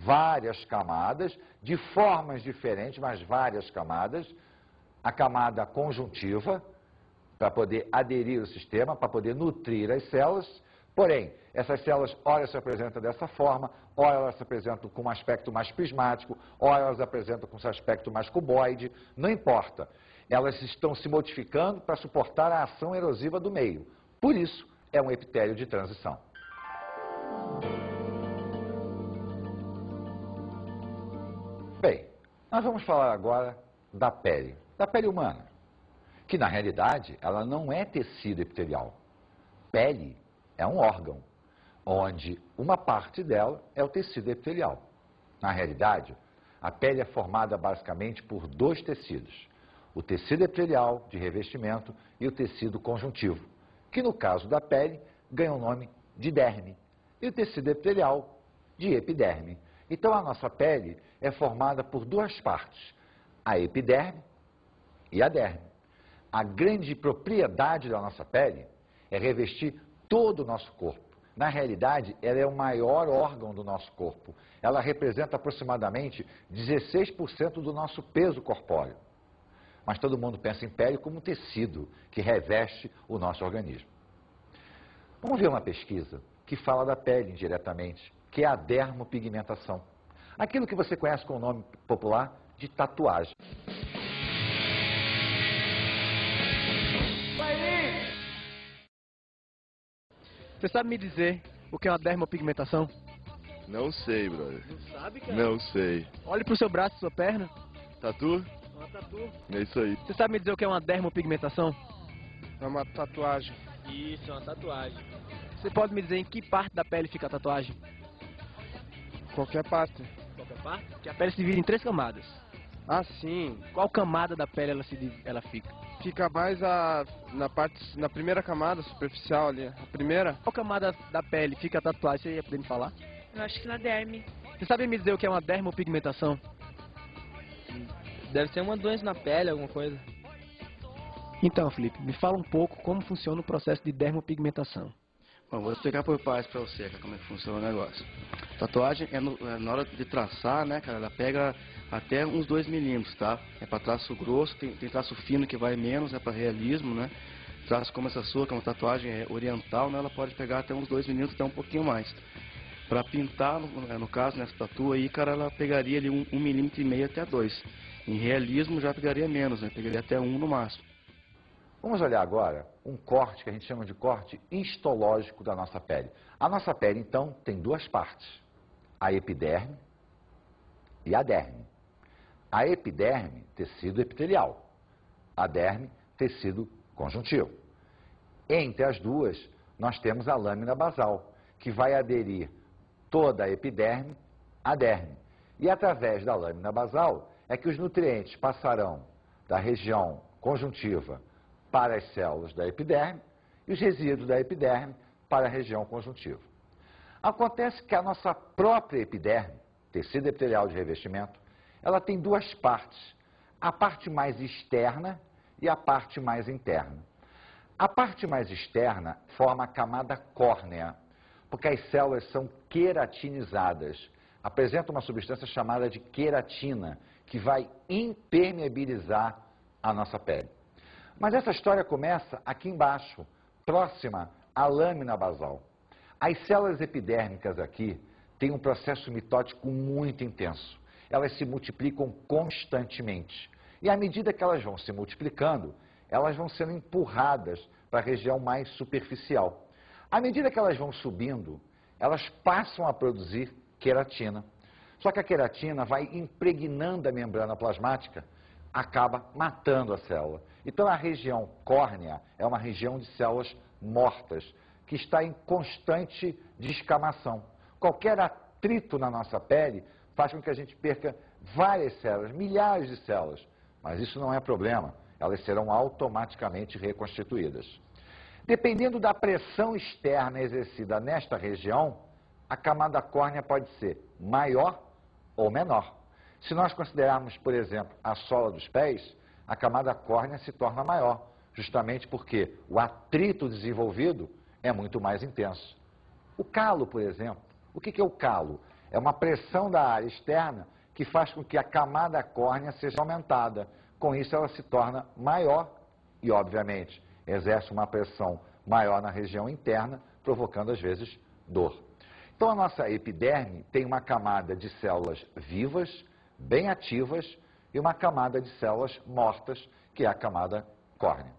várias camadas, de formas diferentes, mas várias camadas. A camada conjuntiva, para poder aderir ao sistema, para poder nutrir as células. Porém, essas células, ora se apresentam dessa forma, ora elas se apresentam com um aspecto mais prismático, ora elas apresentam com um aspecto mais cuboide, não importa. Elas estão se modificando para suportar a ação erosiva do meio. Por isso, é um epitélio de transição. Bem, nós vamos falar agora da pele humana, que na realidade ela não é tecido epitelial. Pele é um órgão, onde uma parte dela é o tecido epitelial. Na realidade, a pele é formada basicamente por dois tecidos, o tecido epitelial de revestimento e o tecido conjuntivo, que no caso da pele ganha o nome de derme, e o tecido epitelial de epiderme. Então a nossa pele é formada por duas partes, a epiderme e a derme. A grande propriedade da nossa pele é revestir todo o nosso corpo. Na realidade, ela é o maior órgão do nosso corpo. Ela representa aproximadamente 16% do nosso peso corpóreo. Mas todo mundo pensa em pele como um tecido que reveste o nosso organismo. Vamos ver uma pesquisa que fala da pele indiretamente, que é a dermopigmentação. Aquilo que você conhece com o nome popular de tatuagem. Você sabe me dizer o que é uma dermopigmentação? Não sei, brother. Não sabe, cara? Não sei. Olhe pro seu braço, sua perna. Tatu? Uma tatu. É isso aí. Você sabe me dizer o que é uma dermopigmentação? É uma tatuagem. Isso, é uma tatuagem. Você pode me dizer em que parte da pele fica a tatuagem? Qualquer parte. Qualquer parte? Que a pele se divide em 3 camadas. Ah, sim. Qual camada da pele ela fica? Fica mais na primeira camada superficial ali. A primeira? Qual camada da pele fica a tatuagem? Você ia poder me falar? Eu acho que na derme. Você sabe me dizer o que é uma dermopigmentação? Deve ser uma doença na pele, alguma coisa. Então, Felipe, me fala um pouco como funciona o processo de dermopigmentação. Bom, vou explicar por partes para você como é que funciona o negócio. Tatuagem é na hora de traçar, né, cara, ela pega até uns 2 milímetros, tá? É para traço grosso, tem traço fino que vai menos, é para realismo, né? Traço como essa sua, que é uma tatuagem oriental, né, ela pode pegar até uns 2 milímetros, até um pouquinho mais. Para pintar, no caso, nessa tatu aí, cara, ela pegaria ali 1,5 milímetro até 2. Em realismo já pegaria menos, né? Pegaria até 1 no máximo. Vamos olhar agora um corte que a gente chama de corte histológico da nossa pele. A nossa pele, então, tem duas partes, a epiderme e a derme. A epiderme, tecido epitelial, a derme, tecido conjuntivo. Entre as duas, nós temos a lâmina basal, que vai aderir toda a epiderme à derme. E através da lâmina basal é que os nutrientes passarão da região conjuntiva para as células da epiderme e os resíduos da epiderme para a região conjuntiva. Acontece que a nossa própria epiderme, tecido epitelial de revestimento, ela tem duas partes, a parte mais externa e a parte mais interna. A parte mais externa forma a camada córnea, porque as células são queratinizadas, apresentam uma substância chamada de queratina, que vai impermeabilizar a nossa pele. Mas essa história começa aqui embaixo, próxima à lâmina basal. As células epidérmicas aqui têm um processo mitótico muito intenso. Elas se multiplicam constantemente. E à medida que elas vão se multiplicando, elas vão sendo empurradas para a região mais superficial. À medida que elas vão subindo, elas passam a produzir queratina. Só que a queratina vai impregnando a membrana plasmática, acaba matando a célula. Então a região córnea é uma região de células mortas, que está em constante descamação. Qualquer atrito na nossa pele faz com que a gente perca várias células, milhares de células. Mas isso não é problema, elas serão automaticamente reconstituídas. Dependendo da pressão externa exercida nesta região, a camada córnea pode ser maior ou menor. Se nós considerarmos, por exemplo, a sola dos pés, a camada córnea se torna maior, justamente porque o atrito desenvolvido é muito mais intenso. O calo, por exemplo, o que é o calo? É uma pressão da área externa que faz com que a camada córnea seja aumentada. Com isso, ela se torna maior e, obviamente, exerce uma pressão maior na região interna, provocando, às vezes, dor. Então, a nossa epiderme tem uma camada de células vivas, bem ativas, e uma camada de células mortas, que é a camada córnea.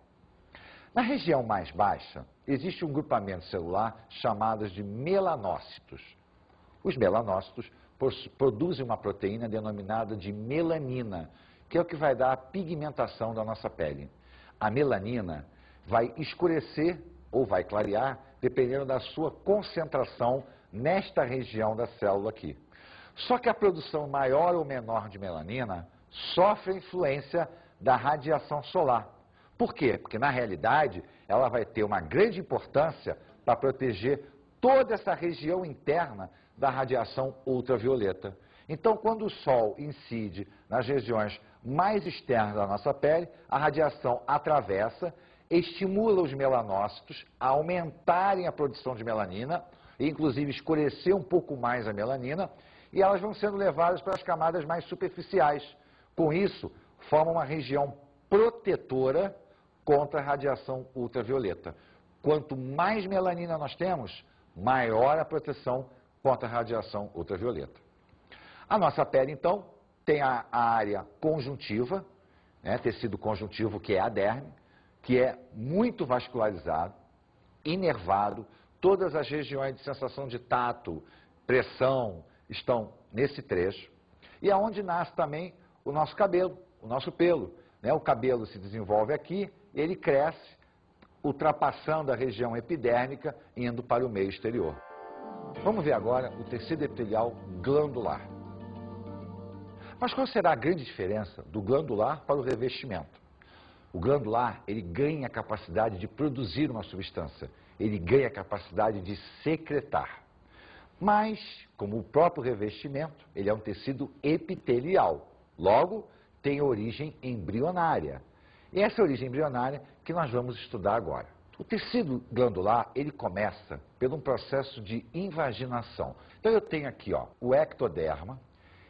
Na região mais baixa, existe um grupamento celular chamado de melanócitos. Os melanócitos produzem uma proteína denominada de melanina, que é o que vai dar a pigmentação da nossa pele. A melanina vai escurecer ou vai clarear, dependendo da sua concentração nesta região da célula aqui. Só que a produção maior ou menor de melanina sofre a influência da radiação solar. Por quê? Porque, na realidade, ela vai ter uma grande importância para proteger toda essa região interna da radiação ultravioleta. Então, quando o Sol incide nas regiões mais externas da nossa pele, a radiação atravessa, estimula os melanócitos a aumentarem a produção de melanina, e inclusive escurecer um pouco mais a melanina, e elas vão sendo levadas para as camadas mais superficiais. Com isso, formam uma região protetora contra a radiação ultravioleta. Quanto mais melanina nós temos, maior a proteção contra a radiação ultravioleta. A nossa pele, então, tem a área conjuntiva, né, tecido conjuntivo, que é a derme, que é muito vascularizado, inervado, todas as regiões de sensação de tato, pressão, estão nesse trecho. E é onde nasce também o nosso cabelo, o nosso pelo. Né? O cabelo se desenvolve aqui, ele cresce, ultrapassando a região epidérmica, indo para o meio exterior. Vamos ver agora o tecido epitelial glandular. Mas qual será a grande diferença do glandular para o revestimento? O glandular, ele ganha a capacidade de produzir uma substância, ele ganha a capacidade de secretar. Mas, como o próprio revestimento, ele é um tecido epitelial, logo tem origem embrionária. E essa origem embrionária que nós vamos estudar agora. O tecido glandular, ele começa por um processo de invaginação. Então eu tenho aqui, ó, o ectoderma,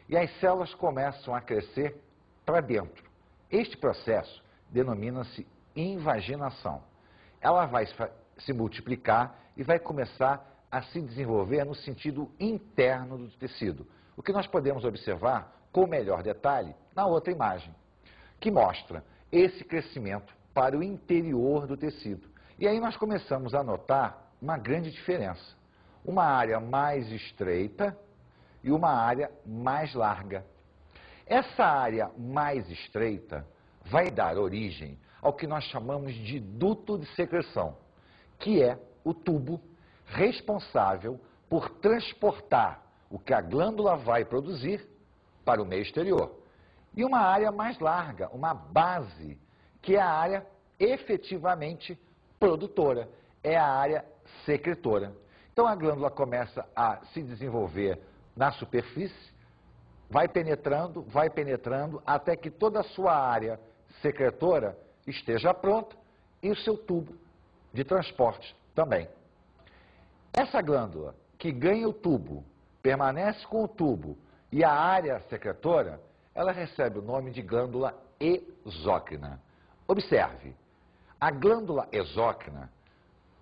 e as células começam a crescer para dentro. Este processo denomina-se invaginação. Ela vai se multiplicar e vai começar a se desenvolver no sentido interno do tecido. O que nós podemos observar com melhor detalhe na outra imagem, que mostra esse crescimento para o interior do tecido. E aí nós começamos a notar uma grande diferença. Uma área mais estreita e uma área mais larga. Essa área mais estreita vai dar origem ao que nós chamamos de duto de secreção, que é o tubo responsável por transportar o que a glândula vai produzir para o meio exterior. E uma área mais larga, uma base, que é a área efetivamente produtora, é a área secretora. Então a glândula começa a se desenvolver na superfície, vai penetrando, até que toda a sua área secretora esteja pronta e o seu tubo de transporte também. Essa glândula que ganha o tubo, permanece com o tubo e a área secretora, ela recebe o nome de glândula exócrina. Observe, a glândula exócrina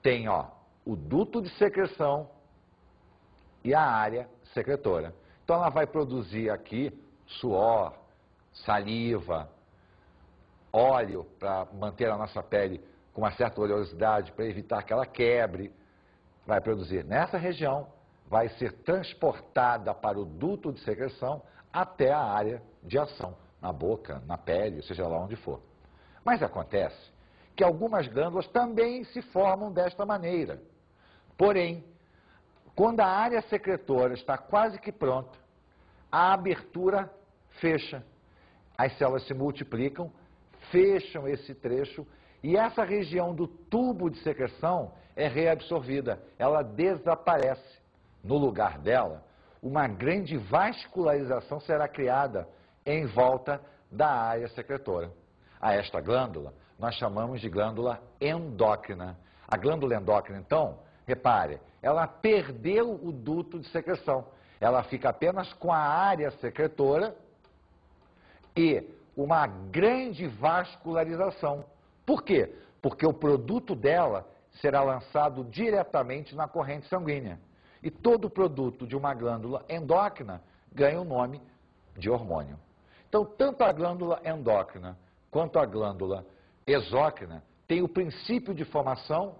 tem, ó, o duto de secreção e a área secretora. Então ela vai produzir aqui suor, saliva, óleo para manter a nossa pele com uma certa oleosidade, para evitar que ela quebre. Vai produzir nessa região, vai ser transportada para o duto de secreção até a área de ação, na boca, na pele, seja lá onde for. Mas acontece que algumas glândulas também se formam desta maneira. Porém, quando a área secretora está quase que pronta, a abertura fecha. As células se multiplicam, fecham esse trecho e essa região do tubo de secreção é reabsorvida, ela desaparece. No lugar dela, uma grande vascularização será criada em volta da área secretora. A esta glândula nós chamamos de glândula endócrina. A glândula endócrina, então, repare, ela perdeu o duto de secreção. Ela fica apenas com a área secretora e uma grande vascularização. Por quê? Porque o produto dela será lançado diretamente na corrente sanguínea. E todo produto de uma glândula endócrina ganha o nome de hormônio. Então, tanto a glândula endócrina quanto a glândula exócrina têm o princípio de formação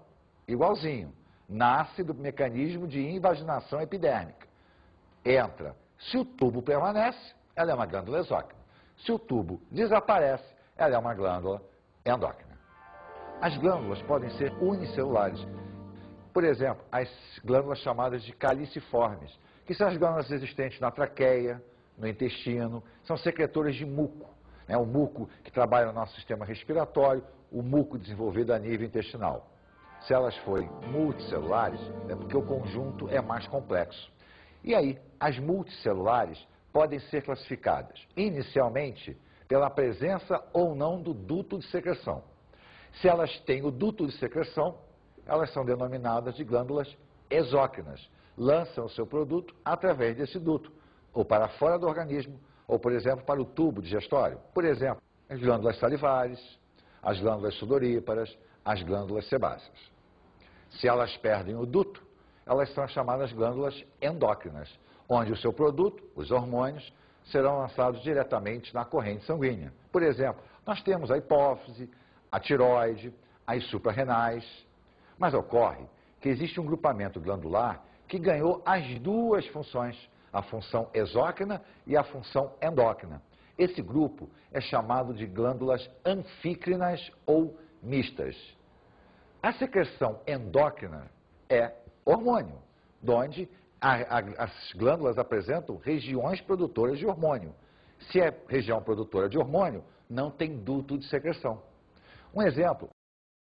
igualzinho. Nasce do mecanismo de invaginação epidérmica. Entra. Se o tubo permanece, ela é uma glândula exócrina. Se o tubo desaparece, ela é uma glândula endócrina. As glândulas podem ser unicelulares. Por exemplo, as glândulas chamadas de caliciformes, que são as glândulas existentes na traqueia, no intestino, são secretoras de muco. O muco que trabalha no nosso sistema respiratório, o muco desenvolvido a nível intestinal. Se elas forem multicelulares, é porque o conjunto é mais complexo. E aí, as multicelulares podem ser classificadas, inicialmente, pela presença ou não do duto de secreção. Se elas têm o duto de secreção, elas são denominadas de glândulas exócrinas. Lançam o seu produto através desse duto, ou para fora do organismo, ou, por exemplo, para o tubo digestório. Por exemplo, as glândulas salivares, as glândulas sudoríparas, as glândulas sebáceas. Se elas perdem o duto, elas são chamadas glândulas endócrinas, onde o seu produto, os hormônios, serão lançados diretamente na corrente sanguínea. Por exemplo, nós temos a hipófise, a tireoide, as suprarrenais. Mas ocorre que existe um grupamento glandular que ganhou as duas funções, a função exócrina e a função endócrina. Esse grupo é chamado de glândulas anfícrinas ou mistas. A secreção endócrina é hormônio, onde as glândulas apresentam regiões produtoras de hormônio. Se é região produtora de hormônio, não tem duto de secreção. Um exemplo